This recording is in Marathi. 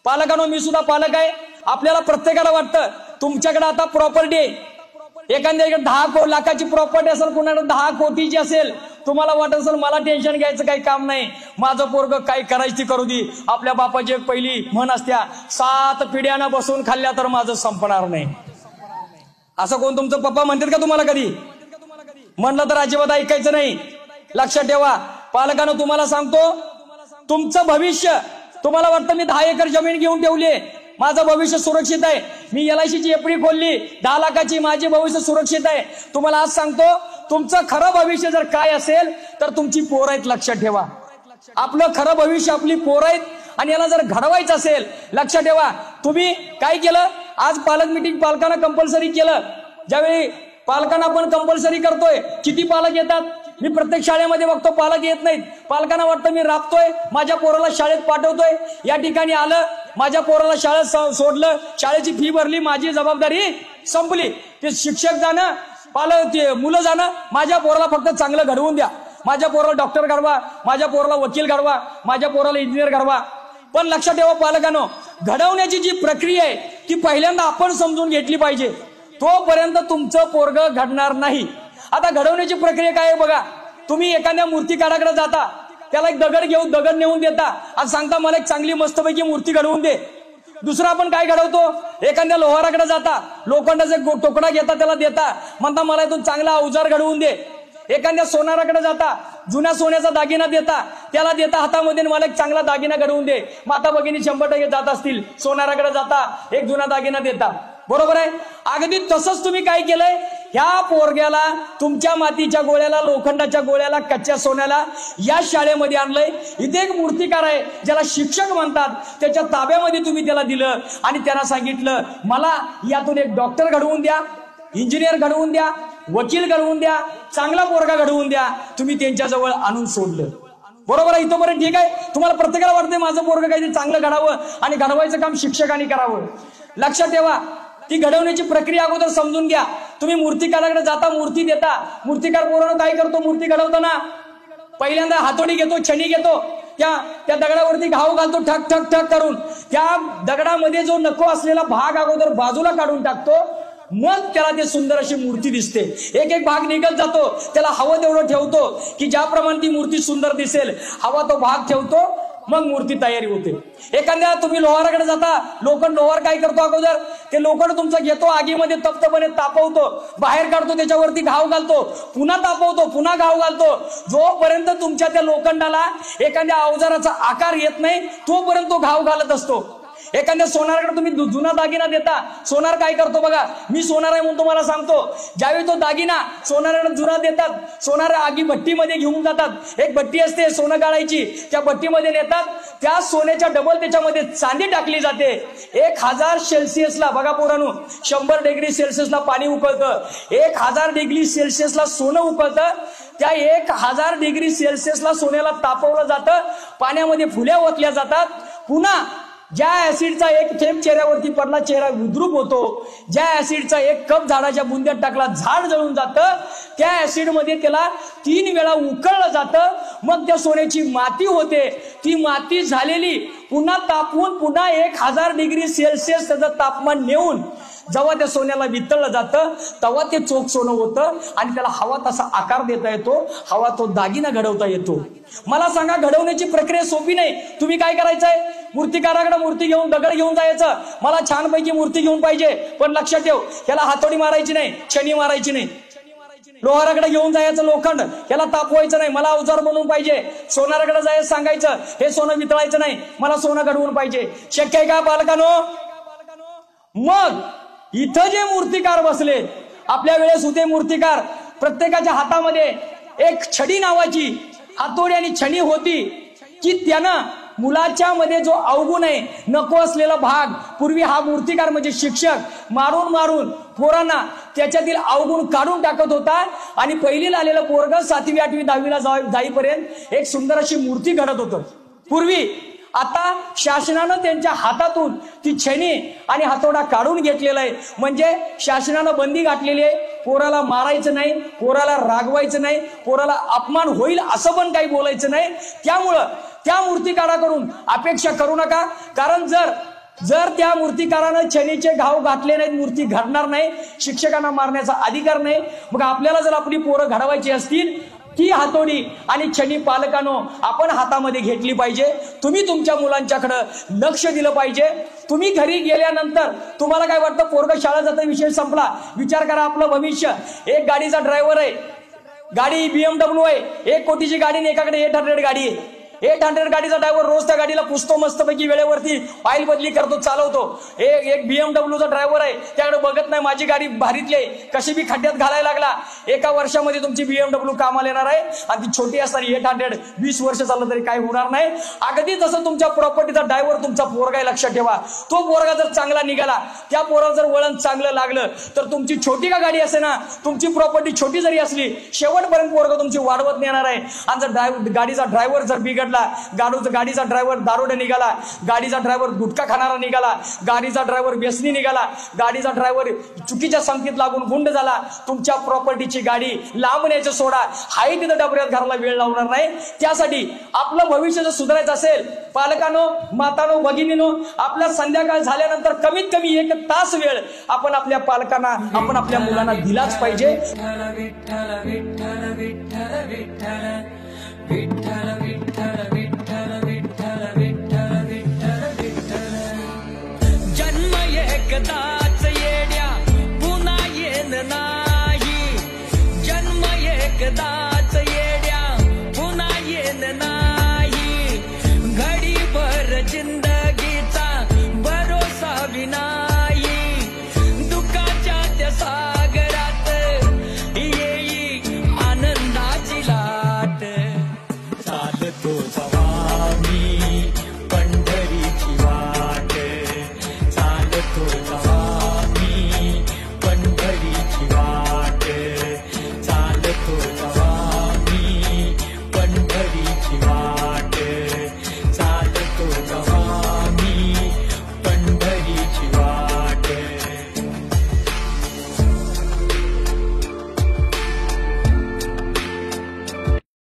पालकांनो, मी सुद्धा पालक आहे. आपल्याला प्रत्येकाला वाटतं तुमच्याकडे आता प्रॉपर्टी आहे, एखाद्याकडे 10 लाखाची प्रॉपर्टी असेल, कुणाकडे 10 कोटीची असेल. तुम्हाला वाटत असेल मला टेन्शन घ्यायचं काही काम नाही, माझं पोरग काय करायची करू दे. आपल्या बापाची एक पहिली म्हण असत्या, 7 पिढ्यानं बसून खाल्ल्या तर माझं संपणार नाही. असं कोण तुमचं पप्पा म्हणतात का तुम्हाला कधी? म्हणलं तर अजिबात ऐकायचं नाही. लक्षात ठेवा पालकांनो, तुम्हाला सांगतो तुमचं भविष्य, तुम्हाला वाटतं मी 10 एकर जमीन घेऊन ठेवली आहे, माझं भविष्य सुरक्षित आहे, मी LIC ची एफडी खोलली 10 लाखाची, माझे भविष्य सुरक्षित आहे. तुम्हाला आज सांगतो तुमचं खरं भविष्य जर काय असेल तर तुमची पोरं आहेत. लक्षात ठेवा आपलं खरं भविष्य आपली पोरं आहेत. आणि याला जर घडवायचं असेल, लक्षात ठेवा तुम्ही काय केलं, आज पालक मीटिंग पालकांना कंपल्सरी केलं. ज्यावेळी पालकांना आपण कंपल्सरी करतोय, किती पालक येतात? मी प्रत्येक शाळेमध्ये बघतो पालक येत नाहीत. पालकांना वाटतं मी राबतोय, माझ्या पोराला शाळेत पाठवतोय, या ठिकाणी आलं, माझ्या पोराला शाळेत सोडलं, शाळेची फी भरली, माझी जबाबदारी संपली. ते शिक्षक जाणं, पालक ते मुलं जाणं, माझ्या पोराला फक्त चांगलं घडवून द्या, माझ्या पोराला डॉक्टर घडवा, माझ्या पोराला वकील घडवा, माझ्या पोराला इंजिनियर घडवा. पण लक्षात ठेवा पालकांनो, घडवण्याची जी प्रक्रिया आहे ती पहिल्यांदा आपण समजून घेतली पाहिजे. तोपर्यंत तुमचं पोरग घडणार नाही. आता घडवण्याची प्रक्रिया काय आहे बघा. तुम्ही एखाद्या मूर्तिकाराकडे जाता, त्याला एक दगड नेऊन देता, आज सांगता मला एक चांगली मस्तपैकी मूर्ती घडवून दे. दुसरा आपण काय घडवतो, एखाद्या लोहाराकडे जाता, लोखंडाचा एक तुकडा घेता, त्याला देता, म्हणता मला इथून चांगला अवजार घडवून दे. एखाद्या सोनाराकडे जाता, जुन्या सोन्याचा दागिना देता, त्याला देता हातामध्ये, मला एक चांगला दागिना घडवून दे. माता भगिनी 100% जात असतील, सोनाराकडे जाता, एक जुना दागिना देता. बरोबर आहे. अगदी तसंच तुम्ही काय केलंय, ह्या पोरग्याला तुमच्या मातीच्या गोळ्याला, लोखंडाच्या गोळ्याला, कच्च्या सोन्याला या शाळेमध्ये आणलंय. इथे एक मूर्तिकार आहे ज्याला शिक्षक म्हणतात, त्याच्या ताब्यामध्ये तुम्ही त्याला दिलं आणि त्यांना सांगितलं मला यातून एक डॉक्टर घडवून द्या, इंजिनियर घडवून द्या, वकील घडवून द्या, चांगला पोरगा घडवून द्या. तुम्ही त्यांच्याजवळ आणून सोडलं. बरोबर आहे. इथंपर्यंत ठीक आहे. तुम्हाला प्रत्येकाला वाटतंय माझं पोरगं काहीतरी चांगलं घडावं आणि घडवायचं काम शिक्षकांनी करावं. लक्षात ठेवा ती घडवण्याची प्रक्रिया अगोदर समजून घ्या. तुम्ही मूर्तिकाराकडे जाता, मूर्ती देता, मूर्तिकार पोरानं काय करतो, मूर्ती घडवताना पहिल्यांदा हातोडी घेतो, छणी घेतो, त्या दगडावरती घाव घालतो, ठक ठक ठक करून त्या दगडामध्ये जो नको असलेला भाग अगोदर बाजूला काढून टाकतो, मग त्याला ते सुंदर अशी मूर्ती दिसते. एक एक भाग निघत जातो, त्याला हवं तेवढं ठेवतो की ज्याप्रमाणे ती मूर्ती सुंदर दिसेल, हवा तो भाग ठेवतो, मग मूर्ती तयारी होते. एखाद्या तुम्ही लोहाराकडे जाता, लोहार काय करतो, अगोदर ते लोखंड तुमचं घेतो, आगीमध्ये तप्तपणे तापवतो, बाहेर काढतो, त्याच्यावरती घाव घालतो, पुन्हा तापवतो, पुन्हा घाव घालतो. जोपर्यंत तुमच्या त्या लोखंडाला एखाद्या अवजाराचा आकार येत नाही तोपर्यंत तो घाव घालत असतो. एखाद्या सोनाराकडे तुम्ही जुना दागिना देता, सोनार काय करतो बघा, मी सोनार आहे म्हणून तुम्हाला सांगतो, ज्यावेळी तो दागिना सोनाराकडे जुना देतात, सोनार आगी भट्टीमध्ये घेऊन जातात, एक भट्टी असते सोनं गाळायची, त्या भट्टीमध्ये नेतात, त्या सोन्याच्या डबल त्याच्यामध्ये चांदी टाकली जाते. 1000 सेल्सिअसला बघा पोरांनो, 100 डिग्री सेल्सिअसला पाणी उकळतं, 1000 डिग्री सेल्सिअसला सोनं उकळतं. त्या 1000 डिग्री सेल्सिअसला सोन्याला तापवलं जातं, पाण्यामध्ये फुल्या ओतल्या जातात. पुन्हा ज्या ऍसिडचा एक थेंब चेहऱ्यावरती पडला, चेहरा विद्रूप होतो. ज्या ऍसिडचा एक कप झाडाच्या बुंद्यात टाकला, झाड जळून जातं. त्या ऍसिडमध्ये त्याला 3 वेळा उकळलं जातं, मग त्या सोन्याची माती होते. ती माती झालेली पुन्हा तापवून पुन्हा 1000 डिग्री सेल्सिअस त्याचं तापमान नेऊन जेव्हा त्या सोन्याला वितळलं जातं, तेव्हा ते चोख सोनं होतं आणि त्याला हवा तसा आकार देता येतो, हवा तो दागिना घडवता येतो. मला सांगा, घडवण्याची प्रक्रिया सोपी नाही. तुम्ही काय करायचंय, मूर्तिकाराकडे मूर्ती घेऊन, दगड घेऊन जायचं, मला छानपैकी मूर्ती घेऊन पाहिजे, पण लक्षात ठेव याला हातोडी मारायची नाही, छणी मारायची नाही. लोहाराकडे घेऊन जायचं लोखंड, याला तापवायचं नाही, मला अवजार बनवून पाहिजे. सोनाराकडे जायचं, सांगायचं हे सोनं वितळायचं नाही, मला सोनं घडवून पाहिजे. शक्य आहे का पालकांनो? मग इथं जे मूर्तिकार बसले, आपल्या वेळेस होते मूर्तिकार, प्रत्येकाच्या हातामध्ये एक छडी नावाची हातोडी आणि छडी होती की त्यानं मुलाच्या मध्ये जो अवगुण आहे, नको असलेला भाग, पूर्वी हा मूर्तिकार म्हणजे शिक्षक मारून मारून पोरांना त्याच्यातील अवगुण काढून टाकत होता आणि पहिलीला आलेलं पोरग 7वी 8वी 10वीला जाईपर्यंत एक सुंदर अशी मूर्ती घडत होतं पूर्वी. आता शासनानं त्यांच्या हातातून ती छेनी आणि हातोडा काढून घेतलेला आहे. म्हणजे शासनानं बंदी घातलेली आहे, पोराला मारायचं नाही, पोराला रागवायचं नाही, पोराला अपमान होईल असं पण काही बोलायचं नाही. त्यामुळं त्या मूर्तिकाराकडून अपेक्षा करू नका, कारण जर जर त्या मूर्तिकारानं छनीचे घाव घातले नाहीत, मूर्ती घडणार नाही. शिक्षकांना मारण्याचा अधिकार नाही. मग आपल्याला जर आपली पोरं घडवायची असतील, ती हातोडी आणि छनी पालकांनो आपण हातामध्ये घेतली पाहिजे. तुम्ही तुमच्या मुलांच्याकडे लक्ष दिलं पाहिजे. तुम्ही घरी गेल्यानंतर तुम्हाला काय वाटतं, पोरग शाळा जाता विषय संपला. विचार करा आपलं भविष्य. एक गाडीचा ड्रायव्हर आहे, गाडी BMW आहे, 1 कोटीची गाडी आणि एकाकडे 800 गाडी आहे. 800 गाडीचा ड्रायव्हर रोज त्या गाडीला पुसतो, मस्तपैकी वेळेवरती ऑइल बदली करतो, चालवतो. एक BMW ड्रायव्हर आहे, त्याकडे बघत नाही माझी गाडी भारीतली आहे, कशी बी खड्ड्यात घालायला लागला. एका वर्षामध्ये तुमची BMW कामाला येणार आहे आणि ती छोटी असताना 800 20 वर्ष चाललं तरी काही होणार नाही. अगदी जसं तुमच्या प्रॉपर्टीचा ड्रायव्हर तुमचा पोरगा आहे, लक्षात ठेवा. तो पोरगा जर चांगला निघाला, त्या पोराला जर वळण चांगलं लागलं, तर तुमची छोटी का गाडी असे ना, तुमची प्रॉपर्टी छोटी जरी असली, शेवटपर्यंत पोरगा तुमची वाढवत नेणार आहे. आणि जर गाडीचा ड्रायव्हर जर बिघडला, गाडीचा ड्रायव्हर दारोडे निघाला, गाडीचा ड्रायव्हर गुटखा खाणारा निघाला, गाडीचा ड्रायव्हर व्यसनी निघाला, गाडीचा ड्रायव्हर चुकीच्या संगतीत लागून गुंड झाला, तुमच्या प्रॉपर्टीची गाडी लांब न्यायचं सोडा, हाही तिथं डबऱ्यात घराला वेळ लावणार नाही. त्यासाठी आपलं भविष्य जर सुधारायचं असेल, पालकांनो, मातांनो, भगिनीनो, आपल्या संध्याकाळ झाल्यानंतर कमीत कमी 1 तास वेळ आपण आपल्या पालकांना, आपण आपल्या मुलांना दिलाच पाहिजे. विठ्ठल विठ्ठल विठ्ठल विठ्ठल विठ्ठल विठ्ठल